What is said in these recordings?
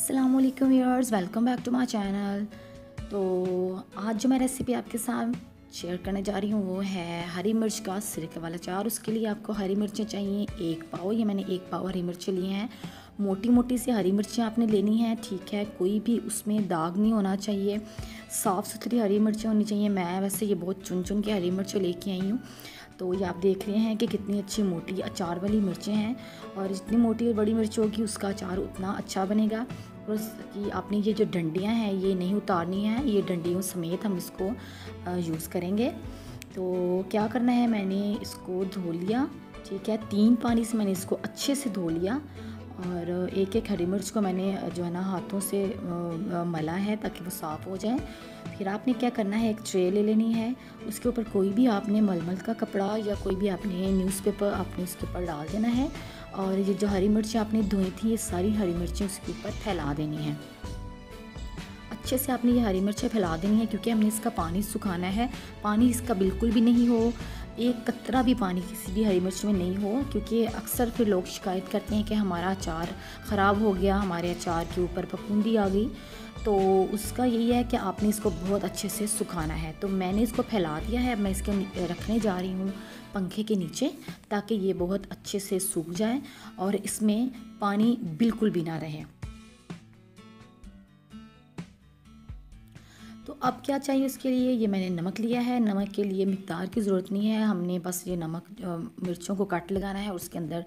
अस्सलाम वालेकुम viewers, welcome back to my channel. तो आज जो मैं रेसिपी आपके साथ शेयर करने जा रही हूँ वो है हरी मिर्च का सिरके वाला अचार। उसके लिए आपको हरी मिर्चें चाहिए 1 पाव। ये मैंने 1 पाव हरी मिर्चें लिए हैं। मोटी मोटी सी हरी मिर्चें आपने लेनी है, ठीक है। कोई भी उसमें दाग नहीं होना चाहिए, साफ़ सुथरी हरी मिर्चें होनी चाहिए। मैं वैसे ये बहुत चुन चुन के हरी मिर्चें लेके आई हूँ। तो ये आप देख रहे हैं कि कितनी अच्छी मोटी अचार वाली मिर्चें हैं, और जितनी मोटी और बड़ी मिर्च होगी उसका अचार उतना अच्छा बनेगा। और उसकी आपने ये जो डंडियाँ हैं ये नहीं उतारनी है, ये डंडियों समेत हम इसको यूज़ करेंगे। तो क्या करना है, मैंने इसको धो लिया, ठीक है। 3 पानी से मैंने इसको अच्छे से धो लिया, और एक एक हरी मिर्च को मैंने जो है ना हाथों से मला है ताकि वो साफ़ हो जाए। फिर आपने क्या करना है, एक ट्रे ले लेनी है, उसके ऊपर कोई भी आपने मलमल का कपड़ा या कोई भी आपने न्यूज़पेपर आपने उसके ऊपर डाल देना है, और ये जो हरी मिर्चें आपने धोई थी ये सारी हरी मिर्चें उसके ऊपर फैला देनी है। अच्छे से आपने ये हरी मिर्चें फैला देनी है, क्योंकि हमने इसका पानी सुखाना है। पानी इसका बिल्कुल भी नहीं हो, एक कतरा भी पानी किसी भी हरी मिर्च में नहीं हो, क्योंकि अक्सर फिर लोग शिकायत करते हैं कि हमारा अचार ख़राब हो गया, हमारे अचार के ऊपर फफूंदी आ गई। तो उसका यही है कि आपने इसको बहुत अच्छे से सुखाना है। तो मैंने इसको फैला दिया है, अब मैं इसके रखने जा रही हूँ पंखे के नीचे, ताकि ये बहुत अच्छे से सूख जाए और इसमें पानी बिल्कुल भी ना रहे। तो अब क्या चाहिए उसके लिए, ये मैंने नमक लिया है। नमक के लिए मिक़दार की ज़रूरत नहीं है, हमने बस ये नमक मिर्चों को कट लगाना है और उसके अंदर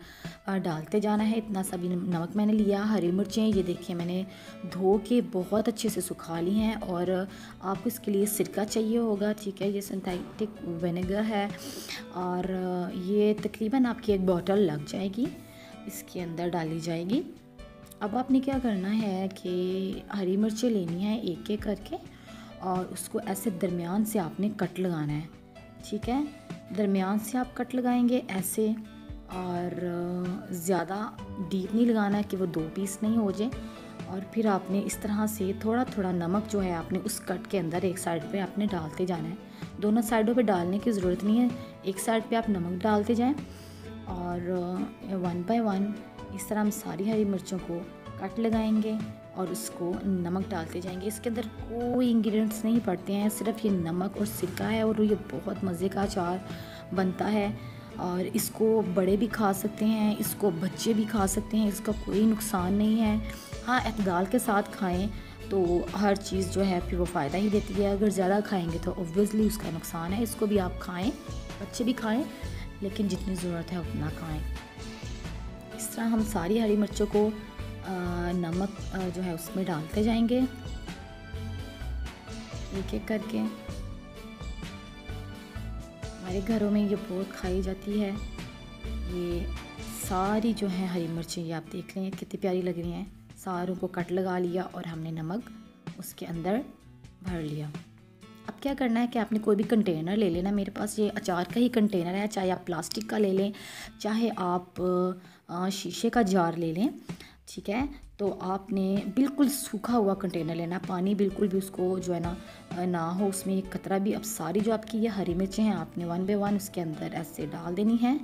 डालते जाना है। इतना सा भी नमक मैंने लिया। हरी मिर्चें ये देखिए मैंने धो के बहुत अच्छे से सुखा ली हैं। और आपको इसके लिए सिरका चाहिए होगा, ठीक है। ये सिंथेटिक विनेगर है, और ये तकरीबन आपकी 1 बॉटल लग जाएगी, इसके अंदर डाली जाएगी। अब आपने क्या करना है कि हरी मिर्चें लेनी है एक एक करके, और उसको ऐसे दरमियान से आपने कट लगाना है, ठीक है। दरमियान से आप कट लगाएंगे ऐसे, और ज़्यादा डीप नहीं लगाना है कि वो 2 पीस नहीं हो जाए। और फिर आपने इस तरह से थोड़ा थोड़ा नमक जो है आपने उस कट के अंदर एक साइड पे आपने डालते जाना है। दोनों साइडों पे डालने की ज़रूरत नहीं है, एक साइड पे आप नमक डालते जाएं, और 1 बाय 1 इस तरह हम सारी हरी मिर्चों को कट लगाएंगे और उसको नमक डालते जाएंगे। इसके अंदर कोई इंग्रेडिएंट्स नहीं पड़ते हैं, सिर्फ ये नमक और सिरका है, और ये बहुत मज़े का अचार बनता है। और इसको बड़े भी खा सकते हैं, इसको बच्चे भी खा सकते हैं, इसका कोई नुकसान नहीं है। हाँ, एतदाल के साथ खाएं तो हर चीज़ जो है फिर वो फ़ायदा ही देती है। अगर ज़्यादा खाएंगे तो ऑब्वियसली उसका नुकसान है। इसको भी आप खाएँ, बच्चे भी खाएँ, लेकिन जितनी ज़रूरत है उतना खाएँ। इस तरह हम सारी हरी मिर्चों को नमक जो है उसमें डालते जाएंगे एक एक करके। हमारे घरों में ये बहुत खाई जाती है। ये सारी जो है हरी मिर्चें, ये आप देख लें कितनी प्यारी लग रही हैं। सारों को कट लगा लिया और हमने नमक उसके अंदर भर लिया। अब क्या करना है कि आपने कोई भी कंटेनर ले लेना। मेरे पास ये अचार का ही कंटेनर है, चाहे आप प्लास्टिक का ले लें, चाहे आप शीशे का जार ले लें, ठीक है। तो आपने बिल्कुल सूखा हुआ कंटेनर लेना, पानी बिल्कुल भी उसको जो है ना हो उसमें एक कतरा भी। अब सारी जो आपकी ये हरी मिर्चें हैं आपने 1 बाय 1 उसके अंदर ऐसे डाल देनी है।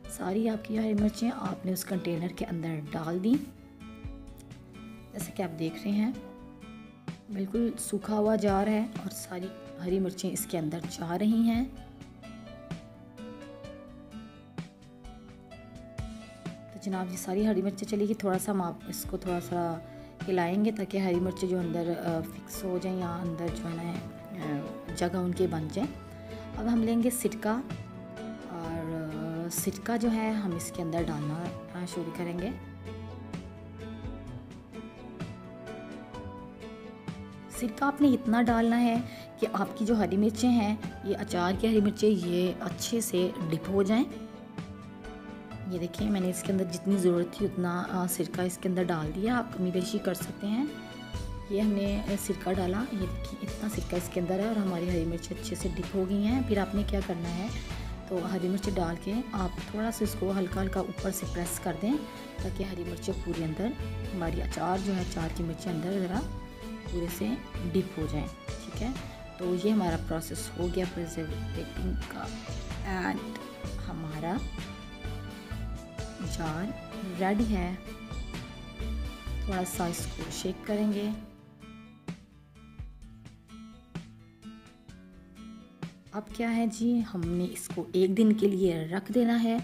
सारी आपकी हरी मिर्चें आपने उस कंटेनर के अंदर डाल दी, जैसे कि आप देख रहे हैं बिल्कुल सूखा हुआ जार है और सारी हरी मिर्चें इसके अंदर जा रही हैं। जनाब ये सारी हरी मिर्चें चली गई। थोड़ा सा हम आप इसको थोड़ा सा हिलाएंगे ताकि हरी मिर्चें जो अंदर फिक्स हो जाएं, या अंदर जो है ना जगह उनके बन जाए। अब हम लेंगे सिरका, और सिरका जो है हम इसके अंदर डालना शुरू करेंगे। सिरका आपने इतना डालना है कि आपकी जो हरी मिर्चें हैं, ये अचार की हरी मिर्चें, ये अच्छे से डिप हो जाएं। ये देखिए मैंने इसके अंदर जितनी ज़रूरत थी उतना सिरका इसके अंदर डाल दिया, आप कमी बेशी कर सकते हैं। ये हमने सिरका डाला, ये देखिए इतना सिरका इसके अंदर है, और हमारी हरी मिर्च अच्छे से डिप हो गई हैं। फिर आपने क्या करना है, तो हरी मिर्च डाल के आप थोड़ा सा इसको हल्का हल्का ऊपर से प्रेस कर दें, ताकि हरी मिर्चें पूरी अंदर, हमारी अचार जो है अचार की मिर्चें अंदर ज़रा पूरे से डिप हो जाएँ, ठीक है। तो ये हमारा प्रोसेस हो गया प्रिजर्वेटिंग का, एंड हमारा अचार रेडी है। थोड़ा सा इसको शेक करेंगे। अब क्या है जी, हमने इसको एक दिन के लिए रख देना है।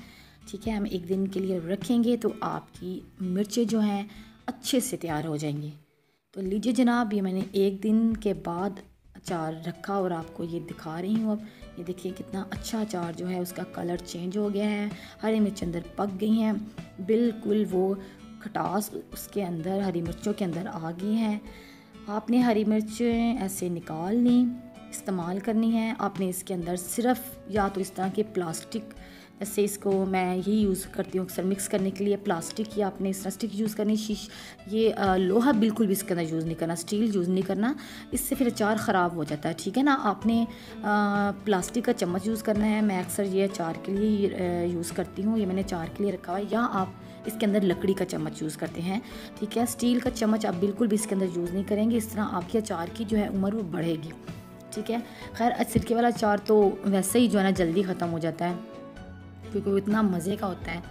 ठीक है, हम एक दिन के लिए रखेंगे तो आपकी मिर्चें जो हैं अच्छे से तैयार हो जाएंगी। तो लीजिए जनाब, ये मैंने एक दिन के बाद अचार रखा और आपको ये दिखा रही हूँ। अब ये देखिए कितना अच्छा अचार जो है उसका कलर चेंज हो गया है, हरी मिर्च अंदर पक गई हैं, बिल्कुल वो खटास उसके अंदर हरी मिर्चों के अंदर आ गई हैं। आपने हरी मिर्च ऐसे निकाल ली, इस्तेमाल करनी है। आपने इसके अंदर सिर्फ या तो इस तरह के प्लास्टिक, जैसे इसको मैं यही यूज़ करती हूँ अक्सर मिक्स करने के लिए, प्लास्टिक या आपने इस तरह स्टिक यूज़ करनी। ये लोहा बिल्कुल भी इसके अंदर यूज़ नहीं करना, स्टील यूज़ नहीं करना, इससे फिर अचार ख़राब हो जाता है। ठीक है ना, आपने प्लास्टिक का चम्मच यूज़ करना है। मैं अक्सर ये अचार के लिए यूज़ करती हूँ, ये मैंने अचार के लिए रखा हुआ है। या आप इसके अंदर लकड़ी का चम्मच यूज़ करते हैं। ठीक है, स्टील का चम्मच आप बिल्कुल भी इसके अंदर यूज़ नहीं करेंगे, इस तरह आपके अचार की जो है उम्र वो बढ़ेगी। ठीक है, खैर सिरके वाला अचार तो वैसे ही जो है ना जल्दी ख़त्म हो जाता है, क्योंकि वो इतना मज़े का होता है।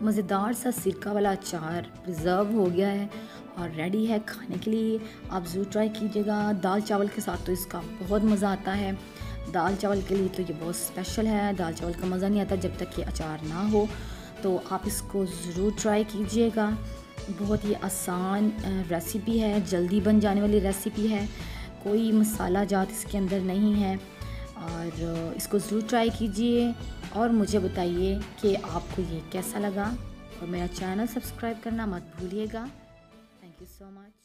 मज़ेदार सा सिरका वाला अचार प्रिजर्व हो गया है और रेडी है खाने के लिए। आप ज़रूर ट्राई कीजिएगा। दाल चावल के साथ तो इसका बहुत मज़ा आता है। दाल चावल के लिए तो ये बहुत स्पेशल है। दाल चावल का मज़ा नहीं आता जब तक ये अचार ना हो, तो आप इसको ज़रूर ट्राई कीजिएगा। बहुत ही आसान रेसिपी है, जल्दी बन जाने वाली रेसिपी है, कोई मसाला जात इसके अंदर नहीं है। और इसको ज़रूर ट्राई कीजिए और मुझे बताइए कि आपको ये कैसा लगा। और मेरा चैनल सब्सक्राइब करना मत भूलिएगा। Thank you so much.